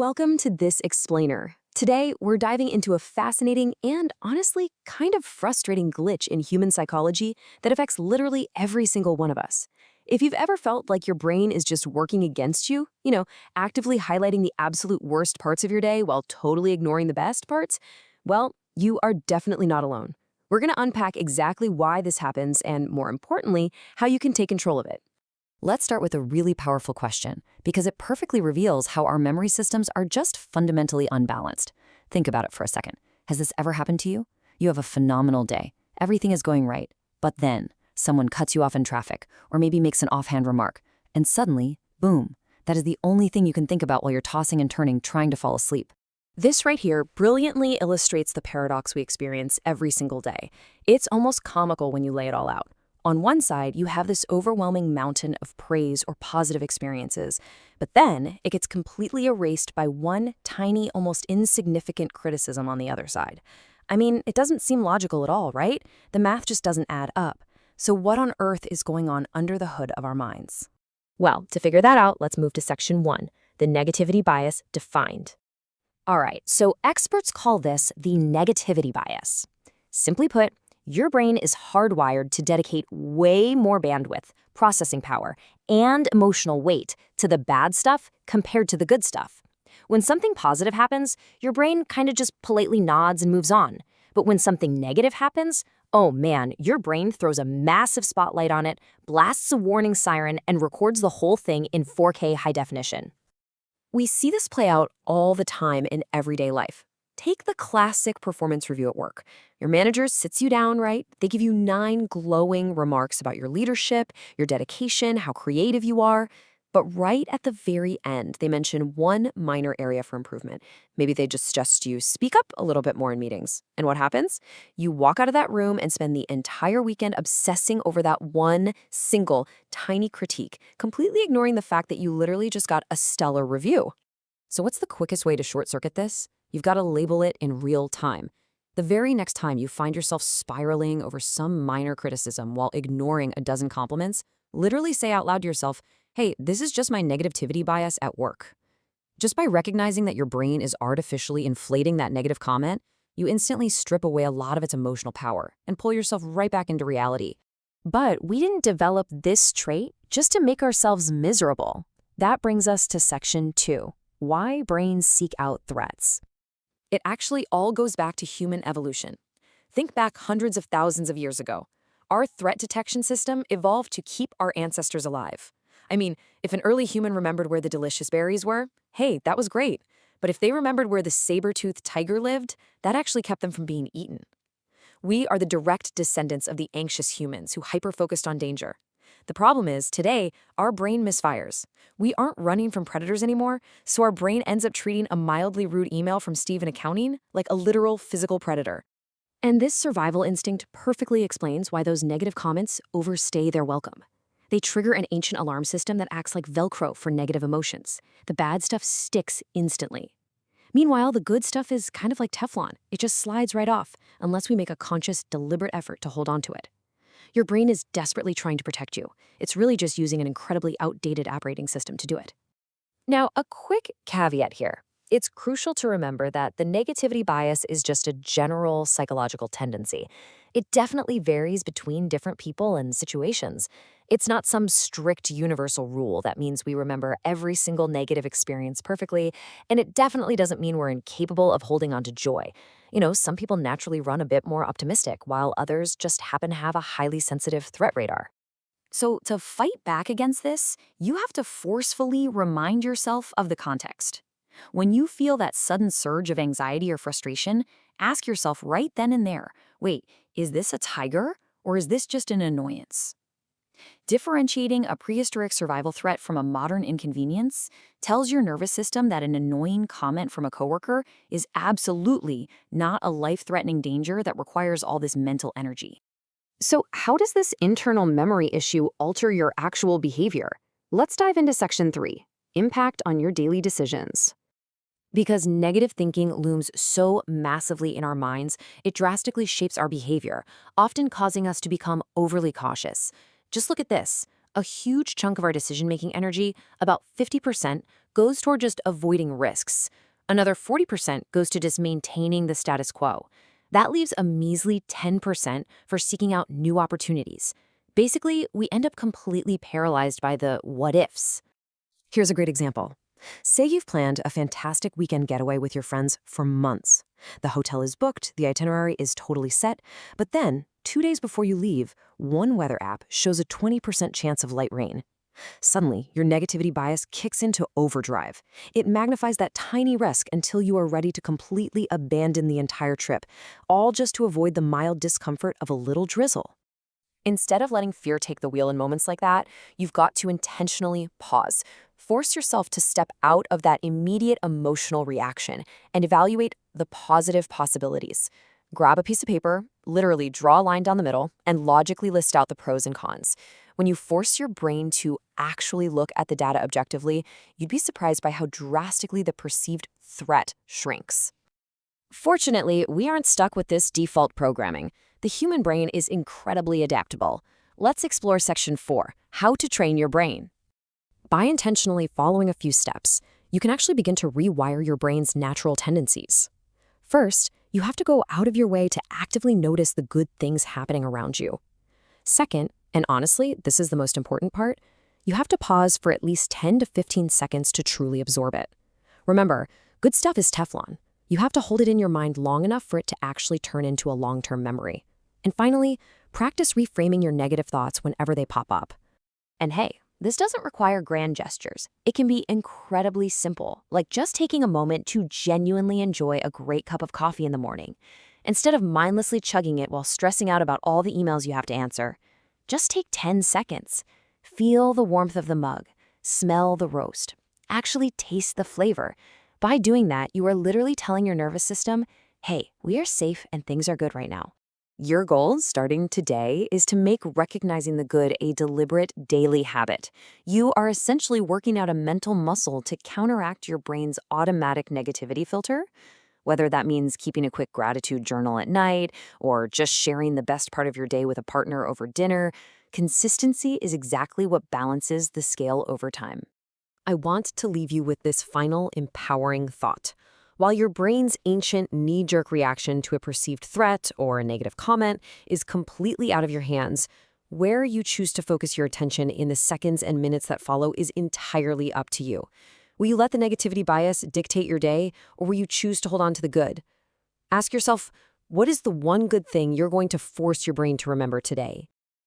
Welcome to This Explainer. Today, we're diving into a fascinating and honestly kind of frustrating glitch in human psychology that affects literally every single one of us. If you've ever felt like your brain is just working against you, actively highlighting the absolute worst parts of your day while totally ignoring the best parts, well, you are definitely not alone. We're going to unpack exactly why this happens and, more importantly, how you can take control of it. Let's start with a really powerful question, because it perfectly reveals how our memory systems are just fundamentally unbalanced. Think about it for a second. Has this ever happened to you? You have a phenomenal day. Everything is going right. But then, someone cuts you off in traffic, or maybe makes an offhand remark, and suddenly, boom, that is the only thing you can think about while you're tossing and turning trying to fall asleep. This right here brilliantly illustrates the paradox we experience every single day. It's almost comical when you lay it all out. On one side, you have this overwhelming mountain of praise or positive experiences, but then it gets completely erased by one tiny, almost insignificant criticism on the other side. I mean, it doesn't seem logical at all, right? The math just doesn't add up. So what on earth is going on under the hood of our minds? Well, to figure that out, let's move to section 1, the negativity bias defined. All right, so experts call this the negativity bias. Simply put, your brain is hardwired to dedicate way more bandwidth, processing power, and emotional weight to the bad stuff compared to the good stuff. When something positive happens, your brain kind of just politely nods and moves on. But when something negative happens, oh man, your brain throws a massive spotlight on it, blasts a warning siren, and records the whole thing in 4K high definition. We see this play out all the time in everyday life. Take the classic performance review at work. Your manager sits you down, right? They give you 9 glowing remarks about your leadership, your dedication, how creative you are. But right at the very end, they mention one minor area for improvement. Maybe they just suggest you speak up a little bit more in meetings. And what happens? You walk out of that room and spend the entire weekend obsessing over that one single tiny critique, completely ignoring the fact that you literally just got a stellar review. So what's the quickest way to short-circuit this? You've got to label it in real time. The very next time you find yourself spiraling over some minor criticism while ignoring a dozen compliments, literally say out loud to yourself, hey, this is just my negativity bias at work. Just by recognizing that your brain is artificially inflating that negative comment, you instantly strip away a lot of its emotional power and pull yourself right back into reality. But we didn't develop this trait just to make ourselves miserable. That brings us to section 2, why brains seek out threats. It actually all goes back to human evolution. Think back hundreds of thousands of years ago. Our threat detection system evolved to keep our ancestors alive. I mean, if an early human remembered where the delicious berries were, hey, that was great. But if they remembered where the saber-toothed tiger lived, that actually kept them from being eaten. We are the direct descendants of the anxious humans who hyper-focused on danger. The problem is, today, our brain misfires. We aren't running from predators anymore, so our brain ends up treating a mildly rude email from Steve in accounting like a literal physical predator. And this survival instinct perfectly explains why those negative comments overstay their welcome. They trigger an ancient alarm system that acts like Velcro for negative emotions. The bad stuff sticks instantly. Meanwhile, the good stuff is kind of like Teflon. It just slides right off, unless we make a conscious, deliberate effort to hold on to it. Your brain is desperately trying to protect you. It's really just using an incredibly outdated operating system to do it. Now, a quick caveat here. It's crucial to remember that the negativity bias is just a general psychological tendency. It definitely varies between different people and situations. It's not some strict universal rule that means we remember every single negative experience perfectly, and it definitely doesn't mean we're incapable of holding on to joy. Some people naturally run a bit more optimistic, while others just happen to have a highly sensitive threat radar. So to fight back against this, you have to forcefully remind yourself of the context. When you feel that sudden surge of anxiety or frustration, ask yourself right then and there, wait, is this a tiger or is this just an annoyance? Differentiating a prehistoric survival threat from a modern inconvenience tells your nervous system that an annoying comment from a coworker is absolutely not a life-threatening danger that requires all this mental energy. So how does this internal memory issue alter your actual behavior? Let's dive into section 3, impact on your daily decisions. Because negative thinking looms so massively in our minds, it drastically shapes our behavior, often causing us to become overly cautious. Just look at this. A huge chunk of our decision-making energy, about 50%, goes toward just avoiding risks. Another 40% goes to just maintaining the status quo. That leaves a measly 10% for seeking out new opportunities. Basically, we end up completely paralyzed by the what ifs. Here's a great example. Say you've planned a fantastic weekend getaway with your friends for months. The hotel is booked, the itinerary is totally set, but then, 2 days before you leave, one weather app shows a 20% chance of light rain. Suddenly, your negativity bias kicks into overdrive. It magnifies that tiny risk until you are ready to completely abandon the entire trip, all just to avoid the mild discomfort of a little drizzle. Instead of letting fear take the wheel in moments like that, you've got to intentionally pause. Force yourself to step out of that immediate emotional reaction and evaluate the positive possibilities. Grab a piece of paper, literally draw a line down the middle, and logically list out the pros and cons. When you force your brain to actually look at the data objectively, you'd be surprised by how drastically the perceived threat shrinks. Fortunately, we aren't stuck with this default programming. The human brain is incredibly adaptable. Let's explore Section 4, How to Train Your Brain. By intentionally following a few steps, you can actually begin to rewire your brain's natural tendencies. First, you have to go out of your way to actively notice the good things happening around you. Second, and honestly, this is the most important part, you have to pause for at least 10 to 15 seconds to truly absorb it. Remember, good stuff is Teflon. You have to hold it in your mind long enough for it to actually turn into a long-term memory. And finally, practice reframing your negative thoughts whenever they pop up. And hey, this doesn't require grand gestures. It can be incredibly simple, like just taking a moment to genuinely enjoy a great cup of coffee in the morning. Instead of mindlessly chugging it while stressing out about all the emails you have to answer, just take 10 seconds. Feel the warmth of the mug, smell the roast, actually taste the flavor. By doing that, you are literally telling your nervous system, hey, we are safe and things are good right now. Your goal, starting today, is to make recognizing the good a deliberate daily habit. You are essentially working out a mental muscle to counteract your brain's automatic negativity filter. Whether that means keeping a quick gratitude journal at night or just sharing the best part of your day with a partner over dinner, consistency is exactly what balances the scale over time. I want to leave you with this final empowering thought. While your brain's ancient knee-jerk reaction to a perceived threat or a negative comment is completely out of your hands, where you choose to focus your attention in the seconds and minutes that follow is entirely up to you. Will you let the negativity bias dictate your day, or will you choose to hold on to the good? Ask yourself, what is the one good thing you're going to force your brain to remember today?